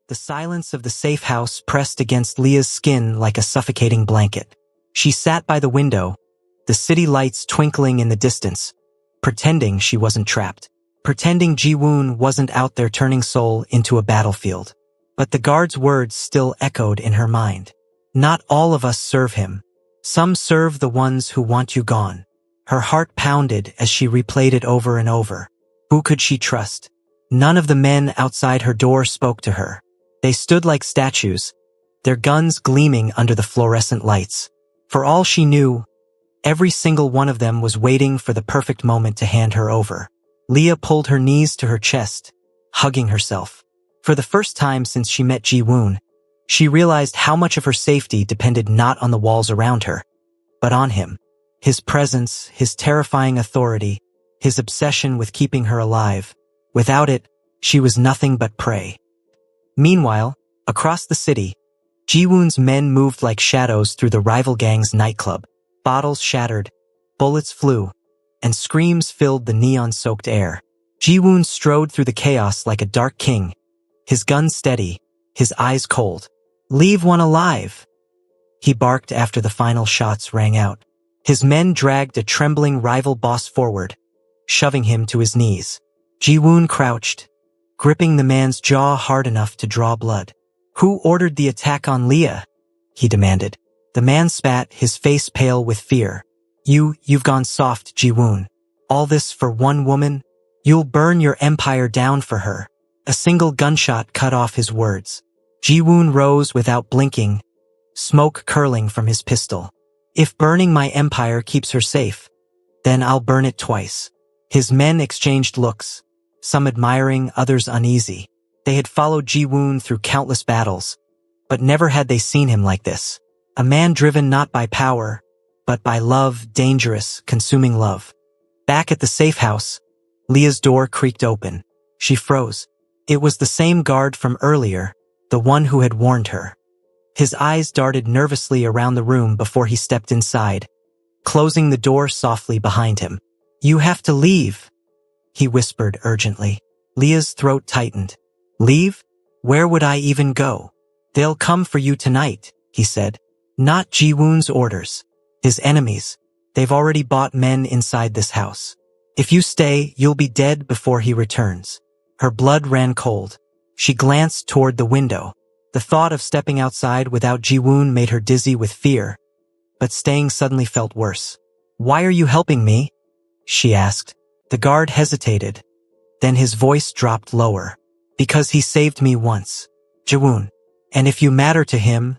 The silence of the safe house pressed against Leah's skin like a suffocating blanket. She sat by the window, the city lights twinkling in the distance, pretending she wasn't trapped, pretending Ji-woon wasn't out there turning Seoul into a battlefield. But the guard's words still echoed in her mind. Not all of us serve him. Some serve the ones who want you gone. Her heart pounded as she replayed it over and over. Who could she trust? None of the men outside her door spoke to her. They stood like statues, their guns gleaming under the fluorescent lights. For all she knew, every single one of them was waiting for the perfect moment to hand her over. Leah pulled her knees to her chest, hugging herself. For the first time since she met Ji-woon, she realized how much of her safety depended not on the walls around her, but on him. His presence, his terrifying authority, his obsession with keeping her alive. Without it, she was nothing but prey. Meanwhile, across the city, Ji-woon's men moved like shadows through the rival gang's nightclub. Bottles shattered, bullets flew, and screams filled the neon-soaked air. Ji-woon strode through the chaos like a dark king, his gun steady, his eyes cold. "Leave one alive," he barked after the final shots rang out. His men dragged a trembling rival boss forward, shoving him to his knees. Ji-woon crouched, gripping the man's jaw hard enough to draw blood. "Who ordered the attack on Leah?" he demanded. The man spat, his face pale with fear. You've gone soft, Ji-woon. All this for one woman? You'll burn your empire down for her." A single gunshot cut off his words. Ji-woon rose without blinking, smoke curling from his pistol. "If burning my empire keeps her safe, then I'll burn it twice." His men exchanged looks, some admiring, others uneasy. They had followed Ji-woon through countless battles, but never had they seen him like this. A man driven not by power, but by love, dangerous, consuming love. Back at the safe house, Leah's door creaked open. She froze. It was the same guard from earlier, the one who had warned her. His eyes darted nervously around the room before he stepped inside, closing the door softly behind him. "You have to leave," he whispered urgently. Leah's throat tightened. "Leave? Where would I even go?" "They'll come for you tonight," he said. "Not Ji-woon's orders. His enemies. They've already bought men inside this house. If you stay, you'll be dead before he returns." Her blood ran cold. She glanced toward the window. The thought of stepping outside without Ji-woon made her dizzy with fear, but staying suddenly felt worse. "Why are you helping me?" she asked. The guard hesitated. Then his voice dropped lower. "Because he saved me once, Ji-woon. And if you matter to him,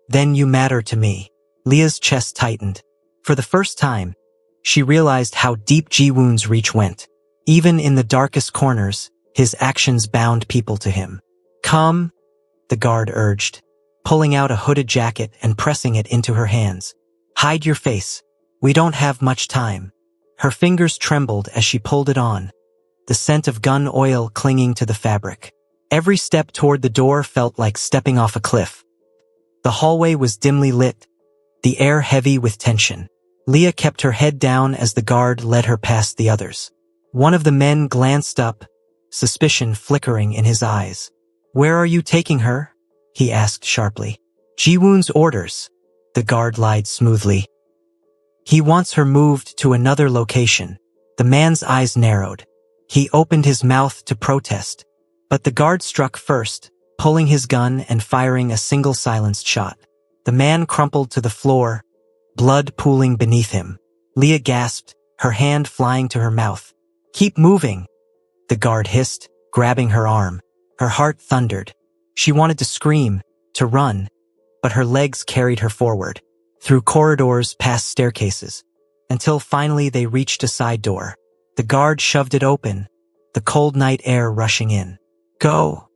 then you matter to me." Leah's chest tightened. For the first time, she realized how deep Ji-woon's reach went. Even in the darkest corners, his actions bound people to him. "Come," the guard urged, pulling out a hooded jacket and pressing it into her hands. "Hide your face. We don't have much time." Her fingers trembled as she pulled it on, the scent of gun oil clinging to the fabric. Every step toward the door felt like stepping off a cliff. The hallway was dimly lit, the air heavy with tension. Leah kept her head down as the guard led her past the others. One of the men glanced up, suspicion flickering in his eyes. "Where are you taking her?" he asked sharply. "Ji-woon's orders," the guard lied smoothly. "He wants her moved to another location." The man's eyes narrowed. He opened his mouth to protest, but the guard struck first, pulling his gun and firing a single silenced shot. The man crumpled to the floor, blood pooling beneath him. Leah gasped, her hand flying to her mouth. "Keep moving," the guard hissed, grabbing her arm. Her heart thundered. She wanted to scream, to run, but her legs carried her forward, through corridors, past staircases, until finally they reached a side door. The guard shoved it open, the cold night air rushing in. "Go,"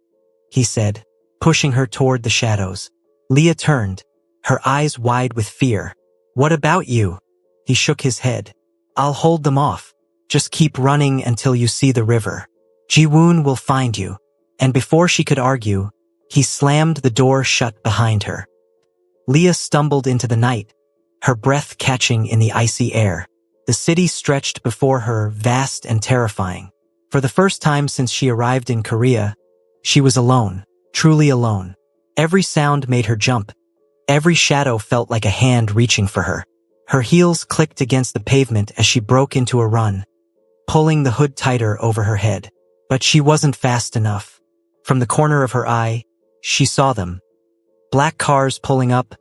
he said, pushing her toward the shadows. Leah turned, her eyes wide with fear. "What about you?" He shook his head. "I'll hold them off. Just keep running until you see the river. Ji-woon will find you." And before she could argue, he slammed the door shut behind her. Leah stumbled into the night, her breath catching in the icy air. The city stretched before her, vast and terrifying. For the first time since she arrived in Korea, she was alone. truly alone. Every sound made her jump. Every shadow felt like a hand reaching for her. Her heels clicked against the pavement as she broke into a run, pulling the hood tighter over her head. But she wasn't fast enough. From the corner of her eye, she saw them. Black cars pulling up,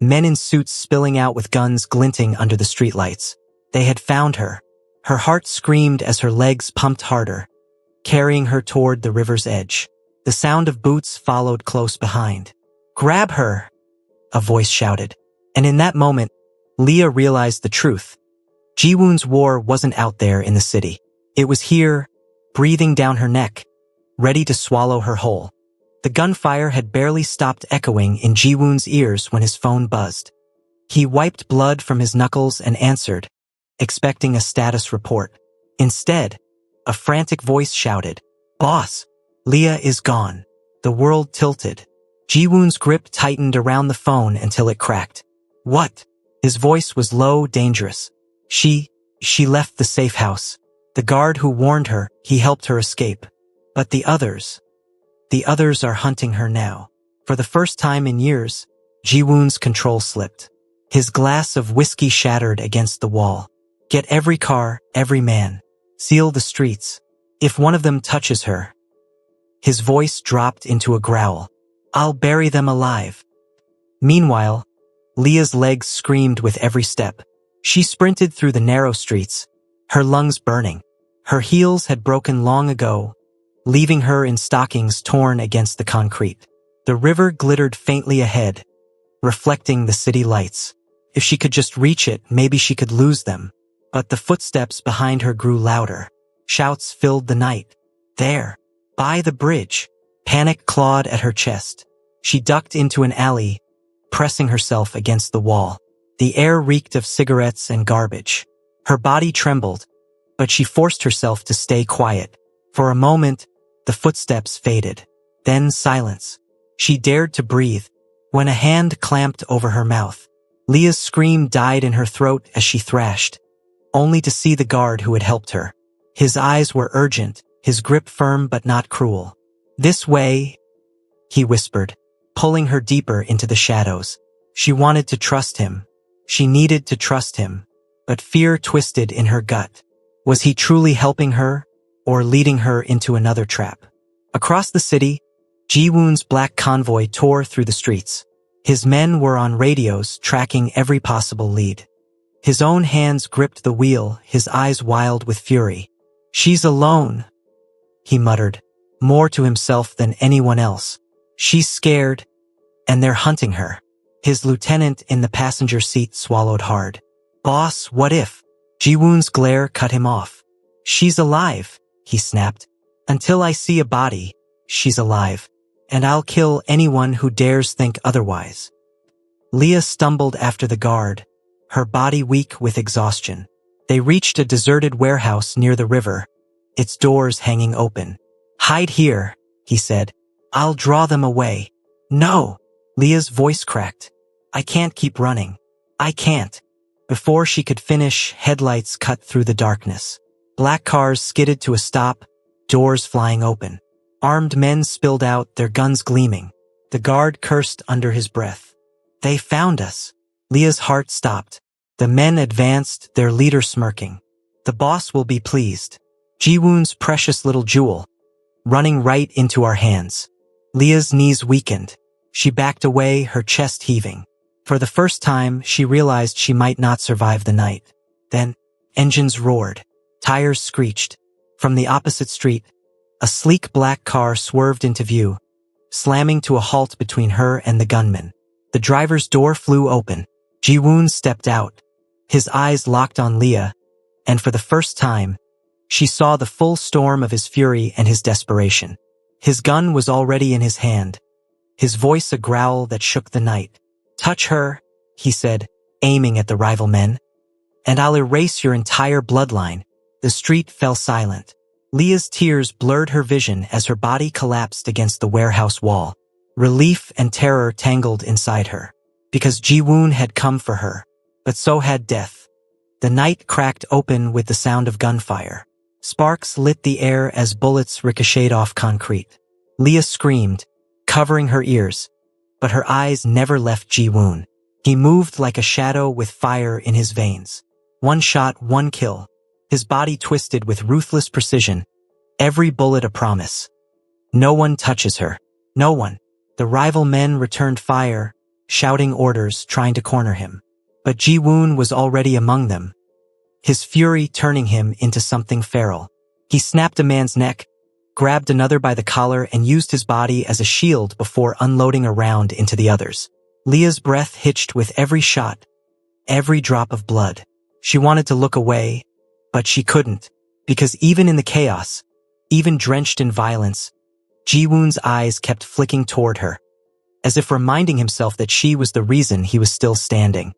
men in suits spilling out with guns glinting under the streetlights. They had found her. Her heart screamed as her legs pumped harder, carrying her toward the river's edge. The sound of boots followed close behind. "Grab her!" a voice shouted. And in that moment, Leah realized the truth. Ji-woon's war wasn't out there in the city. It was here, breathing down her neck, ready to swallow her whole. The gunfire had barely stopped echoing in Ji-woon's ears when his phone buzzed. He wiped blood from his knuckles and answered, expecting a status report. Instead, a frantic voice shouted, "Boss, Leah is gone." The world tilted. Ji-woon's grip tightened around the phone until it cracked. "What?" His voice was low, dangerous. She left the safe house. The guard who warned her, he helped her escape. But the others are hunting her now." For the first time in years, Ji-woon's control slipped. His glass of whiskey shattered against the wall. "Get every car, every man. Seal the streets. If one of them touches her." His voice dropped into a growl. "I'll bury them alive." Meanwhile, Leah's legs screamed with every step. She sprinted through the narrow streets, her lungs burning. Her heels had broken long ago, leaving her in stockings torn against the concrete. The river glittered faintly ahead, reflecting the city lights. If she could just reach it, maybe she could lose them. But the footsteps behind her grew louder. Shouts filled the night. "There! By the bridge!" Panic clawed at her chest. She ducked into an alley, pressing herself against the wall. The air reeked of cigarettes and garbage. Her body trembled, but she forced herself to stay quiet. For a moment, the footsteps faded. Then silence. She dared to breathe, when a hand clamped over her mouth. Leah's scream died in her throat as she thrashed, only to see the guard who had helped her. His eyes were urgent, his grip firm but not cruel. "This way," he whispered, pulling her deeper into the shadows. She wanted to trust him. She needed to trust him, but fear twisted in her gut. Was he truly helping her, or leading her into another trap? Across the city, Ji-woon's black convoy tore through the streets. His men were on radios tracking every possible lead. His own hands gripped the wheel, his eyes wild with fury. "She's alone," he muttered, more to himself than anyone else. "She's scared, and they're hunting her." His lieutenant in the passenger seat swallowed hard. "Boss, what if?" Ji-woon's glare cut him off. "She's alive," he snapped. "Until I see a body, she's alive. And I'll kill anyone who dares think otherwise." Leah stumbled after the guard, her body weak with exhaustion. They reached a deserted warehouse near the river, its doors hanging open. "Hide here," he said. "I'll draw them away." "No!" Leah's voice cracked. "I can't keep running. I can't." Before she could finish, headlights cut through the darkness. Black cars skidded to a stop, doors flying open. Armed men spilled out, their guns gleaming. The guard cursed under his breath. "They found us." Leah's heart stopped. The men advanced, their leader smirking. "The boss will be pleased. Ji-woon's precious little jewel, running right into our hands." Leah's knees weakened. She backed away, her chest heaving. For the first time, she realized she might not survive the night. Then, engines roared. Tires screeched. From the opposite street, a sleek black car swerved into view, slamming to a halt between her and the gunman. The driver's door flew open. Ji-woon stepped out. His eyes locked on Leah, and for the first time, she saw the full storm of his fury and his desperation. His gun was already in his hand, his voice a growl that shook the night. "Touch her," he said, aiming at the rival men, "and I'll erase your entire bloodline." The street fell silent. Leah's tears blurred her vision as her body collapsed against the warehouse wall. Relief and terror tangled inside her, because Ji-woon had come for her, but so had death. The night cracked open with the sound of gunfire. Sparks lit the air as bullets ricocheted off concrete. Leah screamed, covering her ears, but her eyes never left Ji-woon. He moved like a shadow with fire in his veins. One shot, one kill. His body twisted with ruthless precision, every bullet a promise. No one touches her. No one. The rival men returned fire, shouting orders, trying to corner him. But Ji-woon was already among them, his fury turning him into something feral. He snapped a man's neck, grabbed another by the collar, and used his body as a shield before unloading a round into the others. Leah's breath hitched with every shot, every drop of blood. She wanted to look away, but she couldn't, because even in the chaos, even drenched in violence, Ji-woon's eyes kept flicking toward her, as if reminding himself that she was the reason he was still standing.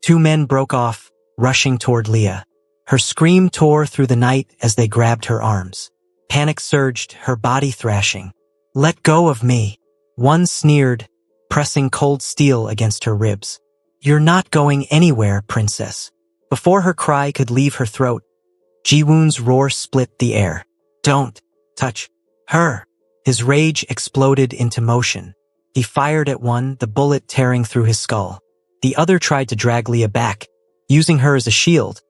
Two men broke off, rushing toward Leah. Her scream tore through the night as they grabbed her arms. Panic surged, her body thrashing. "Let go of me," one sneered, pressing cold steel against her ribs. "You're not going anywhere, princess." Before her cry could leave her throat, Ji-woon's roar split the air. "Don't touch her." His rage exploded into motion. He fired at one, the bullet tearing through his skull. The other tried to drag Leah back, using her as a shield,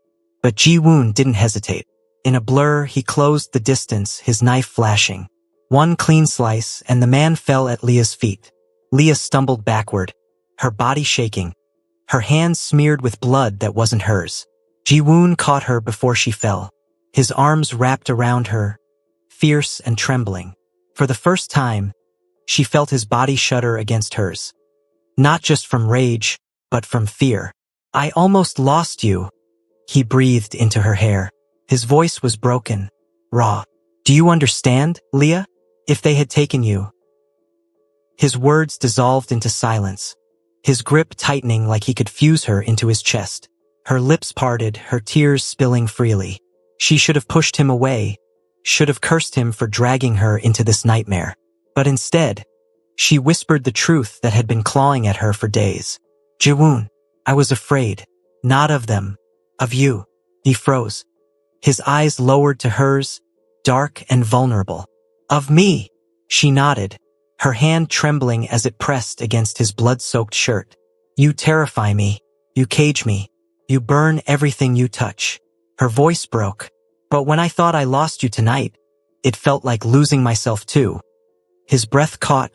but Ji-woon didn't hesitate. In a blur, he closed the distance, his knife flashing. One clean slice, and the man fell at Leah's feet. Leah stumbled backward, her body shaking, her hands smeared with blood that wasn't hers. Ji-woon caught her before she fell, his arms wrapped around her, fierce and trembling. For the first time, she felt his body shudder against hers. Not just from rage, but from fear. "I almost lost you," he breathed into her hair. His voice was broken, raw. "Do you understand, Leah? If they had taken you..." His words dissolved into silence, his grip tightening like he could fuse her into his chest. Her lips parted, her tears spilling freely. She should have pushed him away, should have cursed him for dragging her into this nightmare. But instead, she whispered the truth that had been clawing at her for days. "Ji-woon, I was afraid. Not of them. Of you." He froze. His eyes lowered to hers, dark and vulnerable. "Of me," she nodded, her hand trembling as it pressed against his blood-soaked shirt. "You terrify me. You cage me. You burn everything you touch." Her voice broke. "But when I thought I lost you tonight, it felt like losing myself too." His breath caught,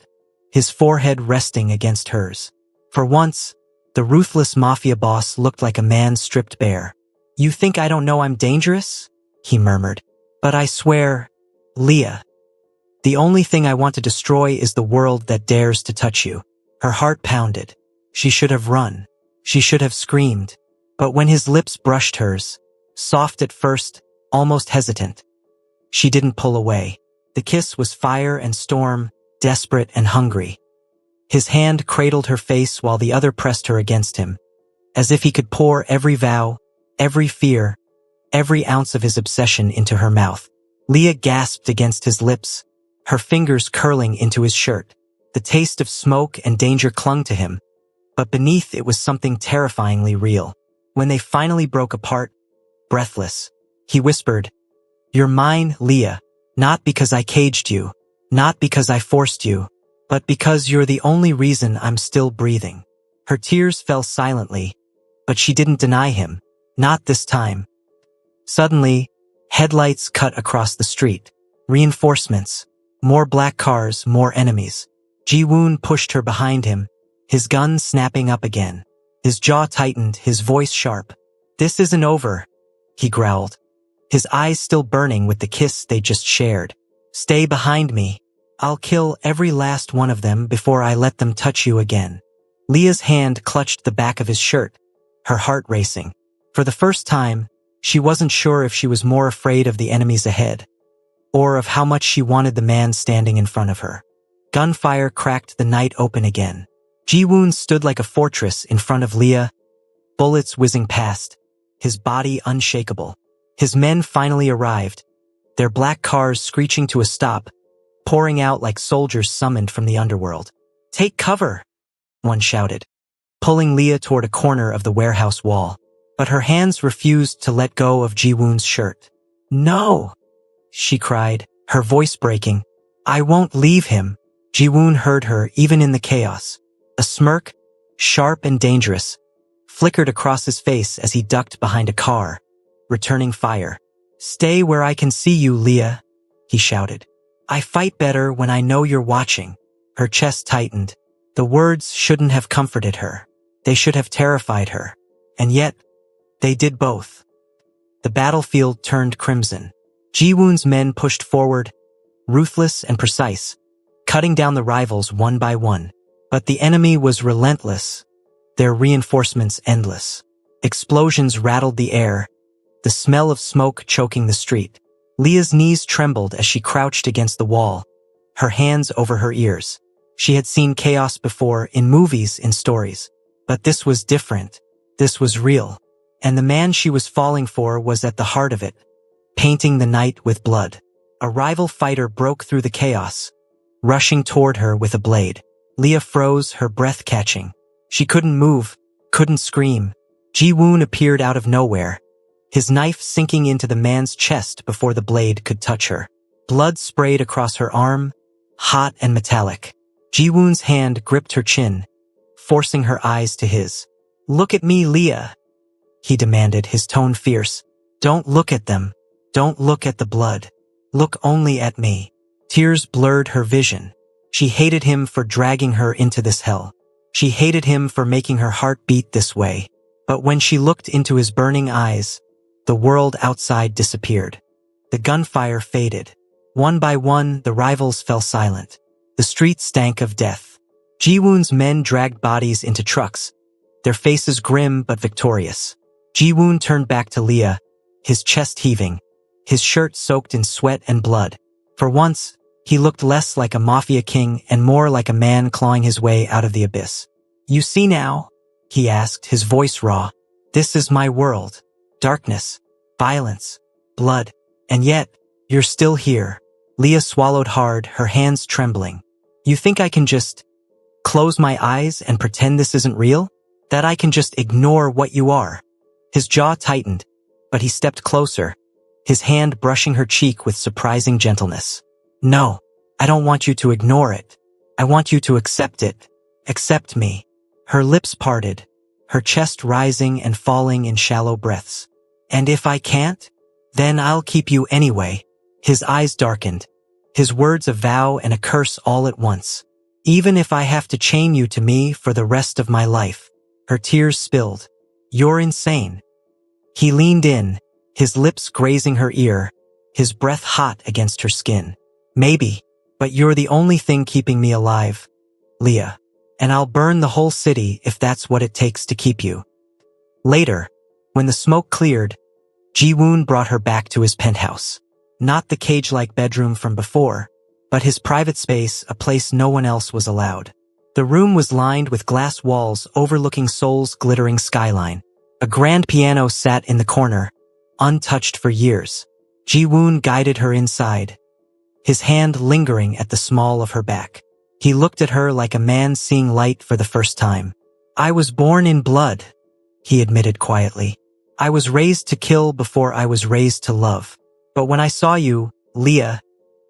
his forehead resting against hers. For once, the ruthless Mafia boss looked like a man stripped bare. "You think I don't know I'm dangerous?" he murmured. "But I swear, Leah, the only thing I want to destroy is the world that dares to touch you." Her heart pounded. She should have run. She should have screamed. But when his lips brushed hers, soft at first, almost hesitant, she didn't pull away. The kiss was fire and storm, desperate and hungry. His hand cradled her face while the other pressed her against him, as if he could pour every vow, every fear, every ounce of his obsession into her mouth. Leah gasped against his lips, her fingers curling into his shirt. The taste of smoke and danger clung to him, but beneath it was something terrifyingly real. When they finally broke apart, breathless, he whispered, "You're mine, Leah, not because I caged you, not because I forced you, but because you're the only reason I'm still breathing." Her tears fell silently, but she didn't deny him. Not this time. Suddenly, headlights cut across the street. Reinforcements. More black cars, more enemies. Ji-woon pushed her behind him, his gun snapping up again. His jaw tightened, his voice sharp. "This isn't over," he growled, his eyes still burning with the kiss they just shared. "Stay behind me. I'll kill every last one of them before I let them touch you again." Leah's hand clutched the back of his shirt, her heart racing. For the first time, she wasn't sure if she was more afraid of the enemies ahead, or of how much she wanted the man standing in front of her. Gunfire cracked the night open again. Ji-woon stood like a fortress in front of Leah, bullets whizzing past, his body unshakable. His men finally arrived, their black cars screeching to a stop, pouring out like soldiers summoned from the underworld. "Take cover," one shouted, pulling Leah toward a corner of the warehouse wall. But her hands refused to let go of Ji-woon's shirt. "No," she cried, her voice breaking. "I won't leave him." Ji-woon heard her even in the chaos. A smirk, sharp and dangerous, flickered across his face as he ducked behind a car, returning fire. "Stay where I can see you, Leah," he shouted. "I fight better when I know you're watching." Her chest tightened. The words shouldn't have comforted her. They should have terrified her. And yet, they did both. The battlefield turned crimson. Ji-woon's men pushed forward, ruthless and precise, cutting down the rivals one by one. But the enemy was relentless, their reinforcements endless. Explosions rattled the air, the smell of smoke choking the street. Leah's knees trembled as she crouched against the wall, her hands over her ears. She had seen chaos before, in movies, in stories. But this was different. This was real. And the man she was falling for was at the heart of it, painting the night with blood. A rival fighter broke through the chaos, rushing toward her with a blade. Leah froze, her breath catching. She couldn't move, couldn't scream. Ji-woon appeared out of nowhere, his knife sinking into the man's chest before the blade could touch her. Blood sprayed across her arm, hot and metallic. Ji-woon's hand gripped her chin, forcing her eyes to his. "Look at me, Leah," he demanded, his tone fierce. "Don't look at them. Don't look at the blood. Look only at me." Tears blurred her vision. She hated him for dragging her into this hell. She hated him for making her heart beat this way. But when she looked into his burning eyes, the world outside disappeared. The gunfire faded. One by one, the rivals fell silent. The street stank of death. Ji-woon's men dragged bodies into trucks, their faces grim but victorious. Ji-woon turned back to Leah, his chest heaving, his shirt soaked in sweat and blood. For once, he looked less like a mafia king and more like a man clawing his way out of the abyss. "You see now?" he asked, his voice raw. "This is my world. Darkness, violence, blood. And yet, you're still here." Leah swallowed hard, her hands trembling. "You think I can just close my eyes and pretend this isn't real? That I can just ignore what you are?" His jaw tightened, but he stepped closer, his hand brushing her cheek with surprising gentleness. "No, I don't want you to ignore it. I want you to accept it. Accept me." Her lips parted, her chest rising and falling in shallow breaths. "And if I can't, then I'll keep you anyway." His eyes darkened, his words a vow and a curse all at once. "Even if I have to chain you to me for the rest of my life." Her tears spilled. "You're insane." He leaned in, his lips grazing her ear, his breath hot against her skin. "Maybe, but you're the only thing keeping me alive, Leah. And I'll burn the whole city if that's what it takes to keep you." Later, when the smoke cleared, Ji-woon brought her back to his penthouse. Not the cage-like bedroom from before, but his private space, a place no one else was allowed. The room was lined with glass walls overlooking Seoul's glittering skyline. A grand piano sat in the corner, untouched for years. Ji-woon guided her inside, his hand lingering at the small of her back. He looked at her like a man seeing light for the first time. "I was born in blood," he admitted quietly. "I was raised to kill before I was raised to love. But when I saw you, Leah,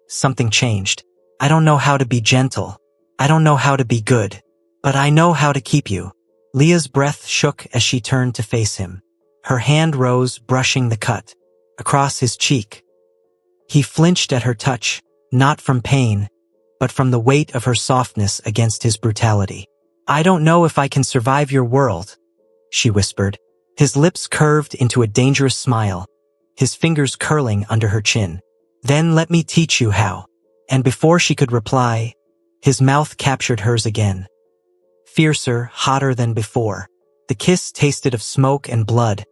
something changed. I don't know how to be gentle. I don't know how to be good. But I know how to keep you." Leah's breath shook as she turned to face him. Her hand rose, brushing the cut across his cheek. He flinched at her touch, not from pain, but from the weight of her softness against his brutality. "I don't know if I can survive your world," she whispered. His lips curved into a dangerous smile, his fingers curling under her chin. "Then let me teach you how." And before she could reply, his mouth captured hers again. Fiercer, hotter than before. The kiss tasted of smoke and blood,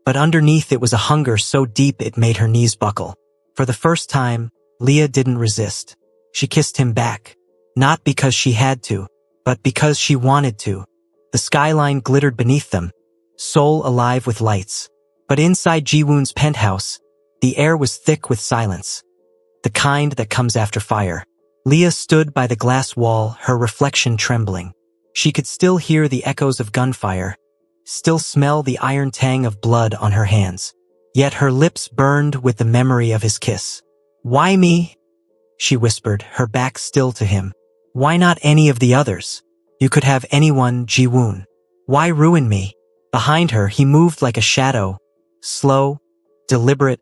but underneath it was a hunger so deep it made her knees buckle. For the first time, Leah didn't resist. She kissed him back, not because she had to, but because she wanted to. The skyline glittered beneath them, Seoul alive with lights. But inside Ji-woon's penthouse, the air was thick with silence, the kind that comes after fire. Leah stood by the glass wall, her reflection trembling. She could still hear the echoes of gunfire, still smell the iron tang of blood on her hands. Yet her lips burned with the memory of his kiss. "Why me?" she whispered, her back still to him. Why not any of the others? You could have anyone, Ji-woon. Why ruin me? Behind her, he moved like a shadow, slow, deliberate,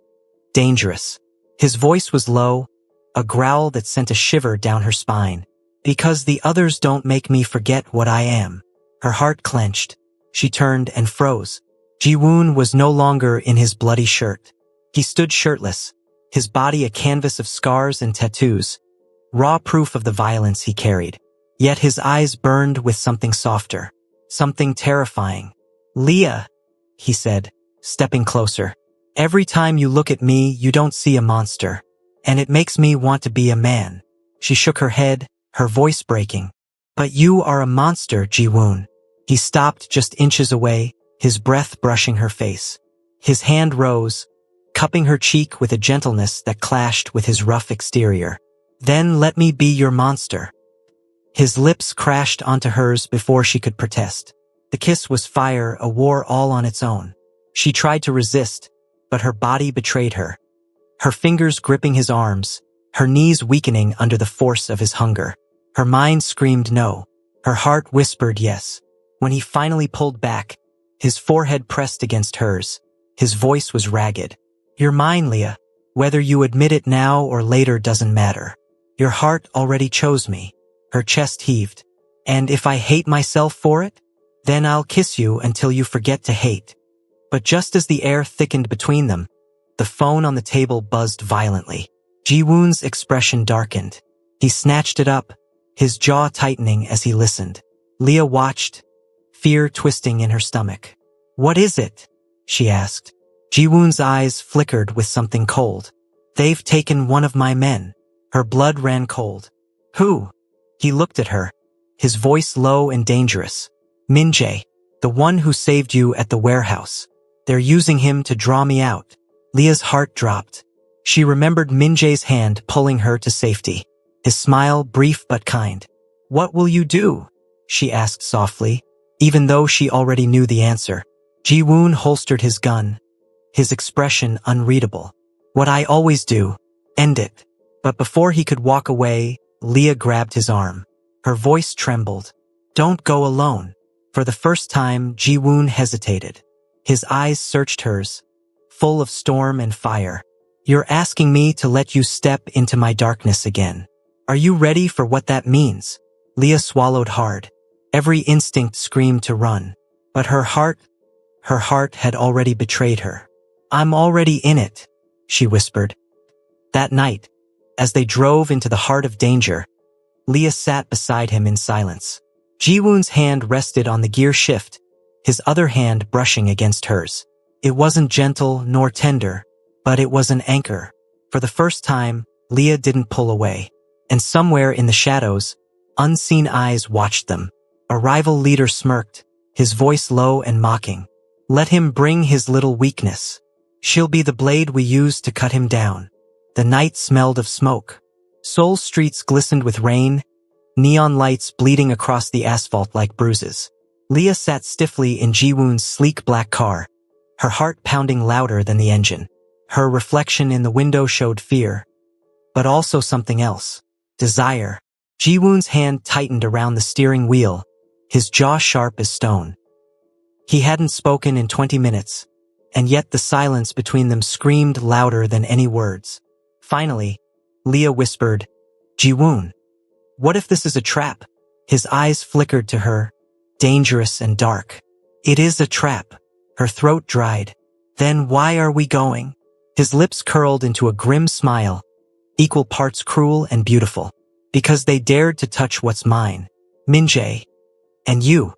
dangerous. His voice was low, a growl that sent a shiver down her spine. Because the others don't make me forget what I am. Her heart clenched. She turned and froze. Ji-woon was no longer in his bloody shirt. He stood shirtless, his body a canvas of scars and tattoos, raw proof of the violence he carried. Yet his eyes burned with something softer, something terrifying. "Leah," he said, stepping closer. "Every time you look at me, you don't see a monster. And it makes me want to be a man." She shook her head, her voice breaking. "But you are a monster, Ji-woon." He stopped just inches away, his breath brushing her face. His hand rose, cupping her cheek with a gentleness that clashed with his rough exterior. "Then let me be your monster." His lips crashed onto hers before she could protest. The kiss was fire, a war all on its own. She tried to resist, but her body betrayed her. Her fingers gripping his arms, her knees weakening under the force of his hunger. Her mind screamed no. Her heart whispered yes. When he finally pulled back, his forehead pressed against hers. His voice was ragged. "You're mine, Leah. Whether you admit it now or later doesn't matter. Your heart already chose me." Her chest heaved. "And if I hate myself for it? Then I'll kiss you until you forget to hate." But just as the air thickened between them, the phone on the table buzzed violently. Ji-woon's expression darkened. He snatched it up, his jaw tightening as he listened. Leah watched, fear twisting in her stomach. "What is it?" she asked. Ji-woon's eyes flickered with something cold. "They've taken one of my men." Her blood ran cold. "Who?" He looked at her, his voice low and dangerous. "Min-jae, the one who saved you at the warehouse. They're using him to draw me out." Leah's heart dropped. She remembered Min-jae's hand pulling her to safety. His smile brief but kind. "What will you do?" she asked softly, even though she already knew the answer. Ji-woon holstered his gun, his expression unreadable. "What I always do, end it." But before he could walk away, Leah grabbed his arm. Her voice trembled. "Don't go alone." For the first time, Ji-woon hesitated. His eyes searched hers, full of storm and fire. "You're asking me to let you step into my darkness again. Are you ready for what that means?" Leah swallowed hard. Every instinct screamed to run. But her heart had already betrayed her. "I'm already in it," she whispered. That night, as they drove into the heart of danger, Leah sat beside him in silence. Ji-woon's hand rested on the gear shift, his other hand brushing against hers. It wasn't gentle nor tender, but it was an anchor. For the first time, Leah didn't pull away. And somewhere in the shadows, unseen eyes watched them. A rival leader smirked, his voice low and mocking. "Let him bring his little weakness. She'll be the blade we use to cut him down." The night smelled of smoke. Seoul streets glistened with rain, neon lights bleeding across the asphalt like bruises. Leah sat stiffly in Ji-woon's sleek black car, her heart pounding louder than the engine. Her reflection in the window showed fear, but also something else. Desire. Ji-woon's hand tightened around the steering wheel, his jaw sharp as stone. He hadn't spoken in 20 minutes, and yet the silence between them screamed louder than any words. Finally, Leah whispered, "Ji-woon, what if this is a trap?" His eyes flickered to her, dangerous and dark. "It is a trap." Her throat dried. "Then why are we going?" His lips curled into a grim smile, equal parts cruel and beautiful. "Because they dared to touch what's mine. Min-jae. And you."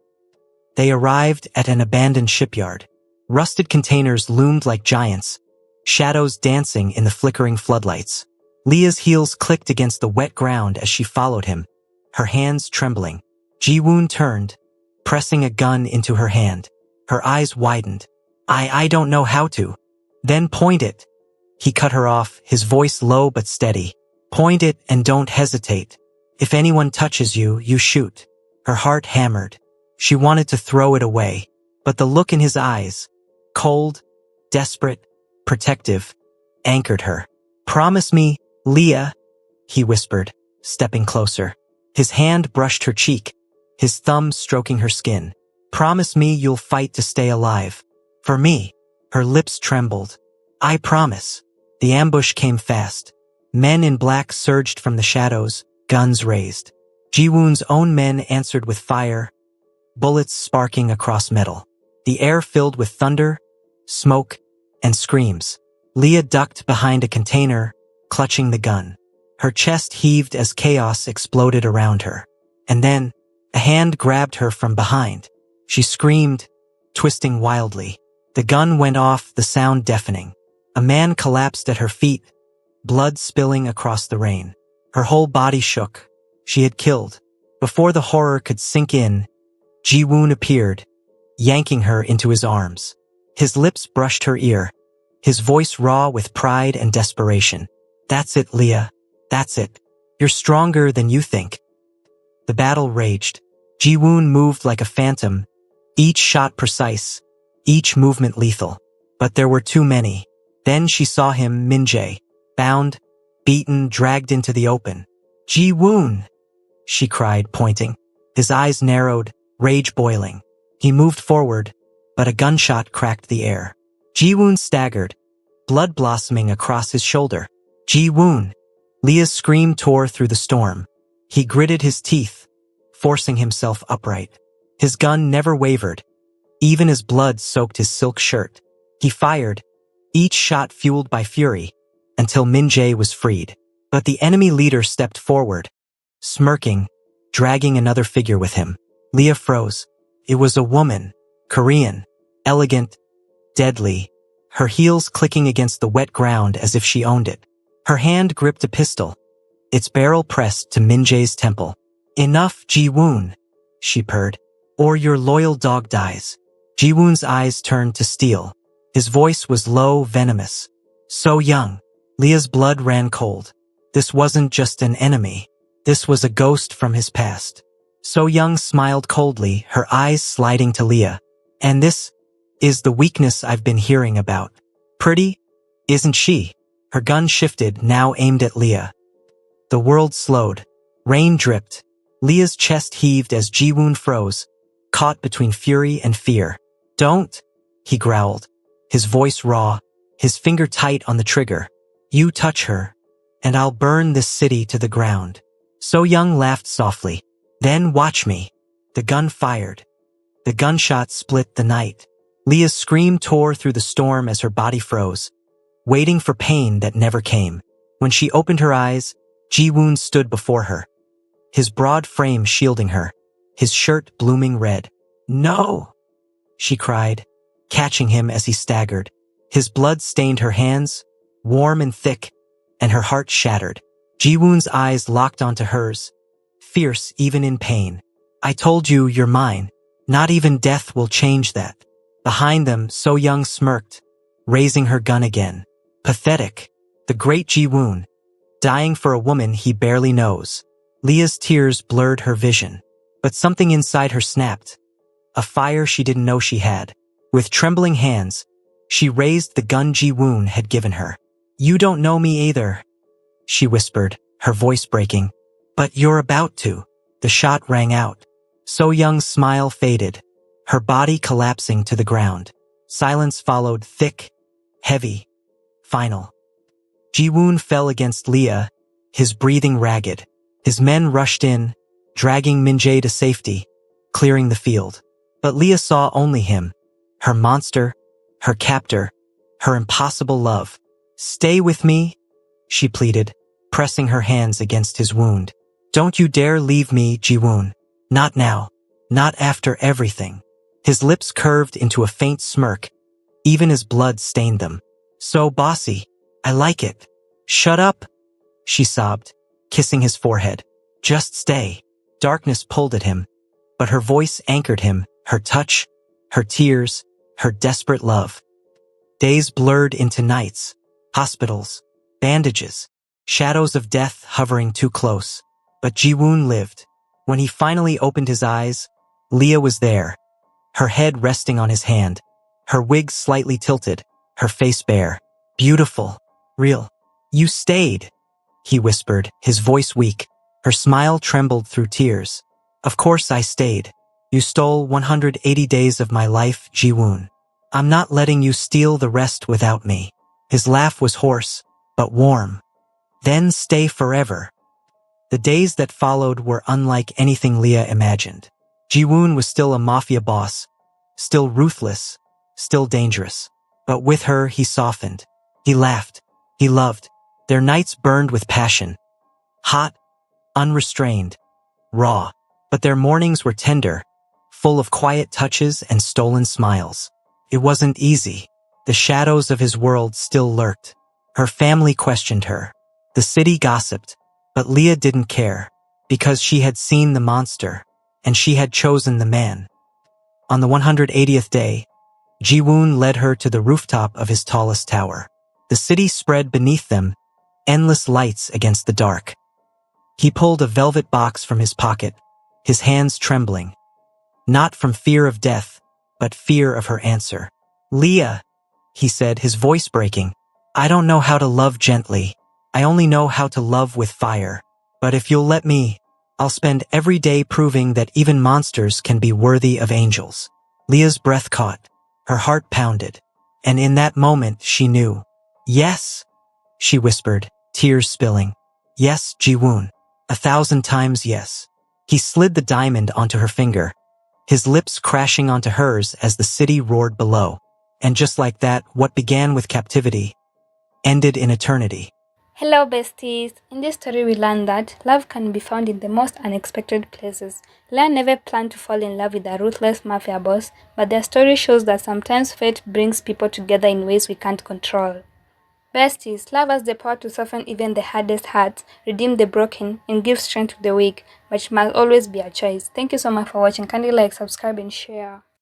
They arrived at an abandoned shipyard. Rusted containers loomed like giants, shadows dancing in the flickering floodlights. Leah's heels clicked against the wet ground as she followed him, her hands trembling. Ji-woon turned, pressing a gun into her hand. Her eyes widened. I don't know how to." "Then point it." He cut her off, his voice low but steady. "Point it and don't hesitate. If anyone touches you, you shoot." Her heart hammered. She wanted to throw it away, but the look in his eyes, cold, desperate, protective, anchored her. "Promise me, Leah," he whispered, stepping closer. His hand brushed her cheek, his thumb stroking her skin. Promise me you'll fight to stay alive. For me. Her lips trembled. I promise. The ambush came fast. Men in black surged from the shadows, guns raised. Ji-woon's own men answered with fire, bullets sparking across metal. The air filled with thunder, smoke, and screams. Leah ducked behind a container, clutching the gun. Her chest heaved as chaos exploded around her. And then, a hand grabbed her from behind. She screamed, twisting wildly. The gun went off, the sound deafening. A man collapsed at her feet, blood spilling across the rain. Her whole body shook. She had killed. Before the horror could sink in, Ji-woon appeared, yanking her into his arms. His lips brushed her ear, his voice raw with pride and desperation. That's it, Leah. That's it. You're stronger than you think. The battle raged. Ji-woon moved like a phantom, each shot precise, each movement lethal. But there were too many. Then she saw him, Min-jae, bound, beaten, dragged into the open. Ji-woon, she cried, pointing. His eyes narrowed, rage boiling. He moved forward, but a gunshot cracked the air. Ji-woon staggered, blood blossoming across his shoulder. Ji-woon! Leah's scream tore through the storm. He gritted his teeth, forcing himself upright. His gun never wavered, even as blood soaked his silk shirt. He fired, each shot fueled by fury, until Min-jae was freed. But the enemy leader stepped forward, smirking, dragging another figure with him. Leah froze. It was a woman, Korean, elegant, deadly, her heels clicking against the wet ground as if she owned it. Her hand gripped a pistol, its barrel pressed to Min-jae's temple. Enough, Ji-woon, she purred, or your loyal dog dies. Ji-woon's eyes turned to steel. His voice was low, venomous. So young. Leah's blood ran cold. This wasn't just an enemy. This was a ghost from his past. So Young smiled coldly, her eyes sliding to Leah. And this is the weakness I've been hearing about. Pretty, isn't she? Her gun shifted, now aimed at Leah. The world slowed. Rain dripped. Leah's chest heaved as Ji-woon froze, caught between fury and fear. Don't, he growled, his voice raw, his finger tight on the trigger. You touch her, and I'll burn this city to the ground. So Young laughed softly. Then watch me. The gun fired. The gunshot split the night. Leah's scream tore through the storm as her body froze, waiting for pain that never came. When she opened her eyes, Ji-woon stood before her, his broad frame shielding her, his shirt blooming red. No! She cried, catching him as he staggered. His blood stained her hands, warm and thick, and her heart shattered. Ji-woon's eyes locked onto hers, fierce even in pain. I told you you're mine. Not even death will change that. Behind them, So Young smirked, raising her gun again. Pathetic. The great Ji-woon, dying for a woman he barely knows. Leah's tears blurred her vision. But something inside her snapped. A fire she didn't know she had. With trembling hands, she raised the gun Ji-woon had given her. You don't know me either, she whispered, her voice breaking. But you're about to. The shot rang out. So Young's smile faded, her body collapsing to the ground. Silence followed, thick, heavy, final. Ji-woon fell against Leah, his breathing ragged. His men rushed in, dragging Min-jae to safety, clearing the field. But Leah saw only him, her monster, her captor, her impossible love. Stay with me, she pleaded, pressing her hands against his wound. Don't you dare leave me, Ji-woon. Not now. Not after everything. His lips curved into a faint smirk, even as blood stained them. So bossy. I like it. Shut up, she sobbed, kissing his forehead. Just stay. Darkness pulled at him, but her voice anchored him, her touch, her tears, her desperate love. Days blurred into nights, hospitals, bandages, shadows of death hovering too close. But Ji-woon lived. When he finally opened his eyes, Leah was there, her head resting on his hand, her wig slightly tilted, her face bare. Beautiful. Real. You stayed, he whispered, his voice weak. Her smile trembled through tears. Of course I stayed. You stole 180 days of my life, Ji-woon. I'm not letting you steal the rest without me. His laugh was hoarse, but warm. Then stay forever. The days that followed were unlike anything Leah imagined. Ji-woon was still a mafia boss, still ruthless, still dangerous. But with her, he softened. He laughed. He loved. Their nights burned with passion. Hot, unrestrained, raw. But their mornings were tender, full of quiet touches and stolen smiles. It wasn't easy. The shadows of his world still lurked. Her family questioned her. The city gossiped. But Leah didn't care, because she had seen the monster, and she had chosen the man. On the 180th day, Ji-woon led her to the rooftop of his tallest tower. The city spread beneath them, endless lights against the dark. He pulled a velvet box from his pocket, his hands trembling. Not from fear of death, but fear of her answer. "Leah," he said, his voice breaking, "I don't know how to love gently. I only know how to love with fire. But if you'll let me, I'll spend every day proving that even monsters can be worthy of angels." Leah's breath caught. Her heart pounded. And in that moment, she knew. "Yes," she whispered, tears spilling. "Yes, Ji-woon. 1,000 times yes." He slid the diamond onto her finger, his lips crashing onto hers as the city roared below. And just like that, what began with captivity ended in eternity. Hello, besties! In this story, we learn that love can be found in the most unexpected places. Leah never planned to fall in love with a ruthless mafia boss, but their story shows that sometimes fate brings people together in ways we can't control. Besties, love has the power to soften even the hardest hearts, redeem the broken, and give strength to the weak, but it must always be a choice. Thank you so much for watching. Kindly like, subscribe, and share.